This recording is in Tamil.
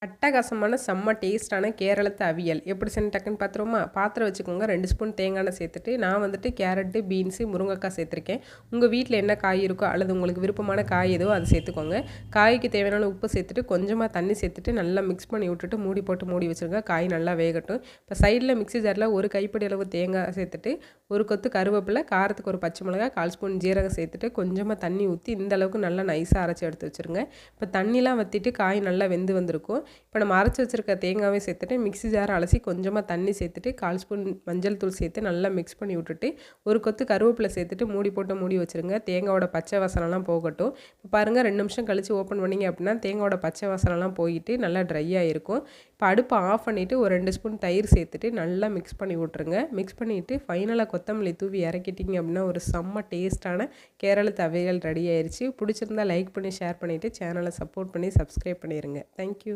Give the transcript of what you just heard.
அட்டகாசமான செம்ம டேஸ்ட்டான கேரளத்து அவியல் எப்படி செஞ்சு டக்குன்னு பார்த்துருவோமா? பாத்திரம் வச்சுக்கோங்க. 2 ஸ்பூன் தேங்காய் எண்ணெய் சேர்த்துட்டு, நான் வந்துட்டு கேரட்டு, பீன்ஸு, முருங்கைக்காய் சேர்த்துருக்கேன். உங்கள் வீட்டில் என்ன காய் இருக்கோ அல்லது உங்களுக்கு விருப்பமான காய் எதுவோ அதை சேர்த்துக்கோங்க. காய்க்கு தேவையான உப்பு சேர்த்துட்டு, கொஞ்சமாக தண்ணி சேர்த்துட்டு நல்லா மிக்ஸ் பண்ணி விட்டுட்டு மூடி போட்டு மூடி வச்சுருங்க. காய் நல்லா வேகட்டும். இப்போ சைடில் மிக்ஸி ஜாரில் ஒரு கைப்பிடி அளவு தேங்காய் சேர்த்துட்டு, ஒரு கொத்து கருவேப்பிலை, காரத்துக்கு ஒரு பச்சை மிளகாய், 1/4 ஸ்பூன் ஜீரகம் சேர்த்துட்டு, கொஞ்சமாக தண்ணி ஊற்றி இந்த அளவுக்கு நல்லா நைஸாக அரைச்சி எடுத்து வச்சுருங்க. இப்போ தண்ணிலாம் வற்றிட்டு காய் நல்லா வெந்து வந்திருக்கும். இப்போ நம்ம அரைச்சி வச்சுருக்க தேங்காவை சேர்த்துட்டு மிக்ஸி ஜாரை அலசி கொஞ்சமாக தண்ணி சேர்த்துட்டு 1/4 ஸ்பூன் மஞ்சள் தூள் சேர்த்து நல்லா மிக்ஸ் பண்ணி விட்டுட்டு ஒரு கொத்து கருவேப்பிலை சேர்த்துட்டு மூடி போட்டு மூடி வச்சுருங்க. தேங்காயோட பச்சை வாசனைலாம் போகட்டும். இப்போ பாருங்கள் 2 நிமிஷம் கழித்து ஓப்பன் பண்ணிங்க அப்படின்னா தேங்காயோட பச்சை வாசனைலாம் போயிட்டு நல்லா ட்ரையாக இருக்கும். இப்போ அடுப்பை ஆஃப் பண்ணிவிட்டு ஒரு 2 ஸ்பூன் தயிர் சேர்த்துட்டு நல்லா மிக்ஸ் பண்ணி விட்ருங்க. மிக்ஸ் பண்ணிவிட்டு ஃபைனலாக கொத்தமல்லி தூவி இறக்கிட்டிங்க அப்படின்னா ஒரு செம்ம டேஸ்ட்டான கேரளத்து அவியல் ரெடி ஆயிடுச்சு. பிடிச்சிருந்தா லைக் பண்ணி ஷேர் பண்ணிவிட்டு சேனலை சப்போர்ட் பண்ணி சப்ஸ்கிரைப் பண்ணிடுங்க. தேங்க்யூ.